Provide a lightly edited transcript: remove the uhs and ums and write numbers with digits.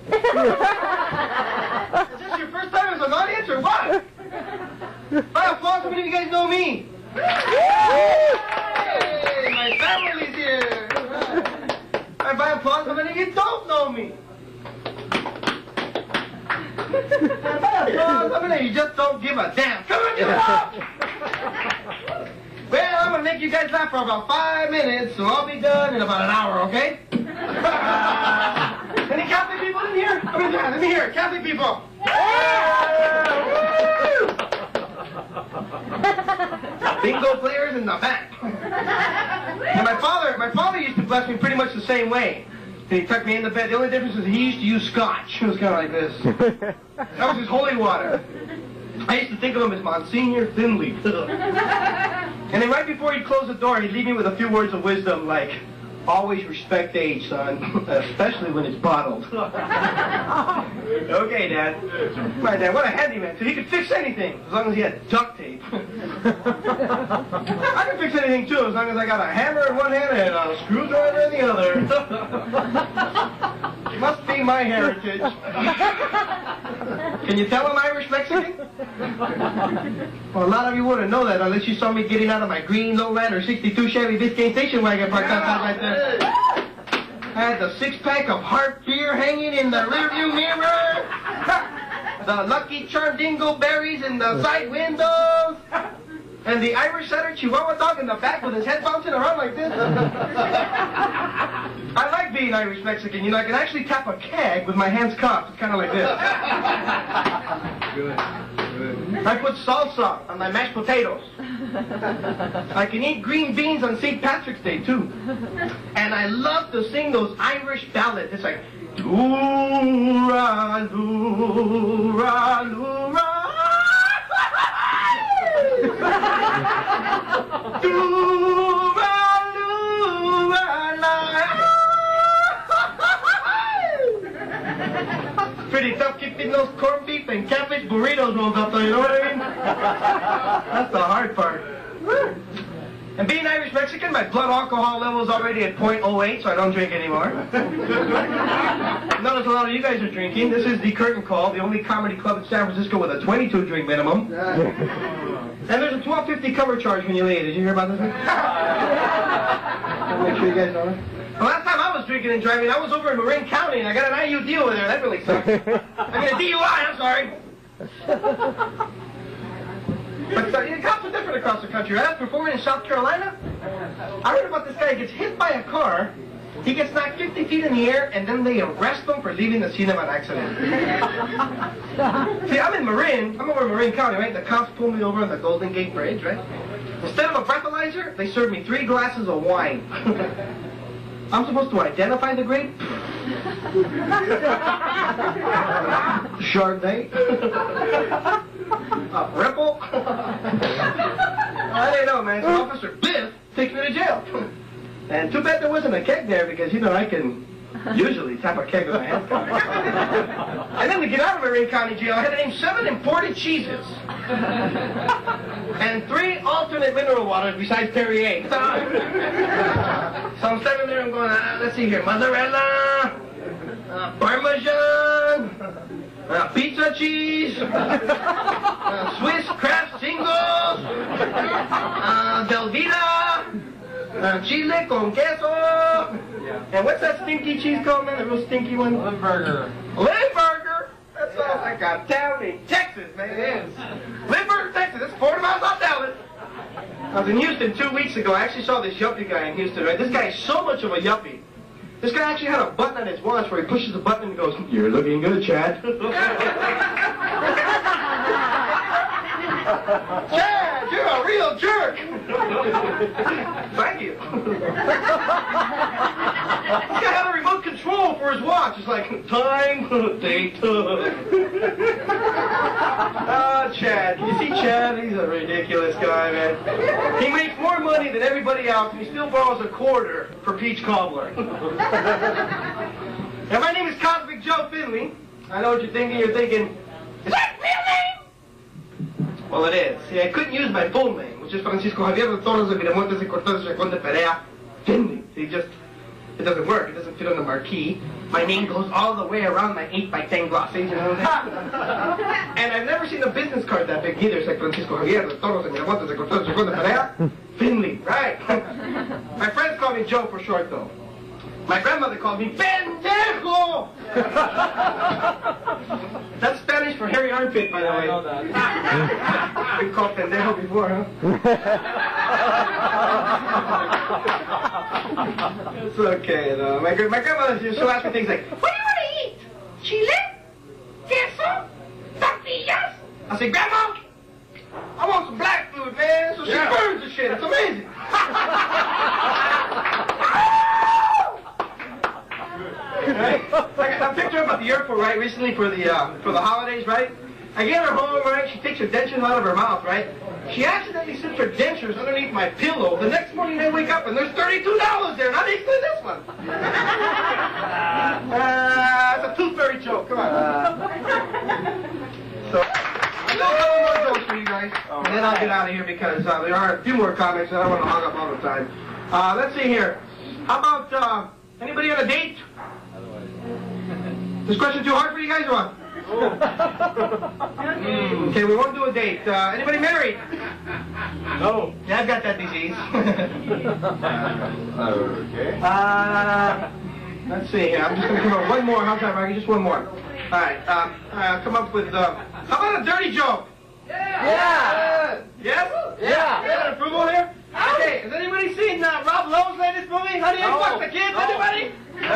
Is this your first time as an audience or what? By applause, how many of you guys know me? Hey, my family's here. And by applause, how many of you don't know me? And by applause, how many of you just don't give a damn? Come on, give it up! Well, I'm gonna make you guys laugh for about 5 minutes, so I'll be done in about an hour, okay? Any Catholic people in here? Let me hear it. Catholic people. Bingo players in the back. And my father used to bless me pretty much the same way. And he tucked me in the bed. The only difference is he used to use scotch. It was kind of like this. That was his holy water. I used to think of him as Monsignor Finley. And then right before he'd close the door, he'd leave me with a few words of wisdom like, always respect age, son, especially when it's bottled. Okay, Dad. My dad, what a handyman. So he could fix anything, as long as he had duct tape. I can fix anything, too, as long as I got a hammer in one hand and a screwdriver in the other. It must be my heritage. Can you tell I'm Irish-Mexican? Well, a lot of you wouldn't know that unless you saw me getting out of my green Lowlander 62 Chevy Biscayne station wagon parked outside right there. I had the 6-pack of Hart beer hanging in the rearview mirror. The Lucky Charm dingo berries in the side windows. And the Irish setter Chihuahua dog in the back with his head bouncing around like this. I like being Irish-Mexican. You know, I can actually tap a keg with my hands cupped. It's kind of like this. Good. I put salsa on my mashed potatoes. I can eat green beans on St. Patrick's Day, too. And I love to sing those Irish ballads. It's like, doo-ra, doo-ra, doo-ra. Pretty tough keeping those corned beef and cabbage burritos rolled up there, you know what I mean? That's the hard part. And being Irish-Mexican, my blood alcohol level is already at 0.08, so I don't drink anymore. Notice a lot of you guys are drinking. This is the Curtain Call, the only comedy club in San Francisco with a 22-drink minimum. And there's a $12.50 cover charge when you leave. Did you hear about this? I'll make sure you guys know that. The last time I was drinking and driving, I was over in Marin County, and I got an IUD over there. That really sucks. I mean, a DUI, I'm sorry. But the cops are different across the country. I was performing in South Carolina. I heard about this guy who gets hit by a car. He gets knocked 50 feet in the air, and then they arrest him for leaving the scene of an accident. See, I'm in Marin. I'm over in Marin County, right? The cops pull me over on the Golden Gate Bridge, right? Instead of a breathalyzer, they serve me 3 glasses of wine. I'm supposed to identify the grape? Chardonnay? Ripple? I don't know, man. So Officer Biff takes me to jail. And too bad there wasn't a keg there because, you know, I can usually tap a keg with my hands. And then to get out of Marin County Jail, I had to name 7 imported cheeses. And 3 alternate mineral waters besides Perrier. So I'm standing there and going, let's see here, mozzarella, Parmesan, pizza cheese, Swiss Craft Singles, Velveeta, chile con queso, and what's that stinky cheese called, man? The real stinky one? Limburger. Limburger? That's all I got. Down in Texas, man. It is. Limburger, Texas. That's 40 miles off Dallas. I was in Houston 2 weeks ago. I actually saw this yuppie guy in Houston, right? This guy is so much of a yuppie. This guy actually had a button on his watch where he pushes the button and goes, "You're looking good, Chad." Chad, you're a real jerk. Thank you. This guy had a remote control for his watch. It's like, time, date. Oh, Chad. You see Chad? He's a ridiculous guy, man. He makes more money than everybody else, and he still borrows a quarter for peach cobbler. Now, my name is Cosmic Joe Finley. I know what you're thinking. You're thinking, is that real name? Well, it is. See, I couldn't use my full name, which is Francisco Javier de Torres de Miramontes y Cortez Chacón de Perea Finley. See, just It doesn't work. It doesn't fit on the marquee. My name goes all the way around my 8x10 glossy, you know what I'm saying? And I've never seen a business card that big either. It's like Francisco Javier, de Toros, de Miramontes, de Cortez, de Pereira. Finley, right? My friends call me Joe for short, though. My grandmother called me Pendejo! That's Spanish for hairy armpit, by the way. I know that. We've called Pendejo before, huh? It's okay, though. My grandmother, she'll ask me things like, what do you want to eat? Chile? Queso? Tortillas? I say, Grandma, I want some black food, man. So she burns the shit. It's amazing. Right? I picked her up at the airport, right, recently for the holidays, right? I get her home, right? She takes her dentures out of her mouth, right? She accidentally slipped her dentures underneath my pillow. The next morning I wake up and there's $32 there, and I didn't this one. It's a tooth fairy joke. Come on. So, I'll do a couple more jokes for you guys, and then I'll get out of here because there are a few more comments and I don't want to hog up all the time. Let's see here. How about anybody on a date? This question too hard for you guys or what? Okay, we won't do a date. Anybody married? No. Yeah, I've got that disease. Okay. Let's see here. I'm just going to come up with one more. How's that, Rocky? Just one more. All right. Come up with, how about a dirty joke? Yeah! Yes? Yeah! You got approval here? Okay, has anybody seen Rob Lowe's latest movie? Honey, I Fucked the Kids? Anybody? No.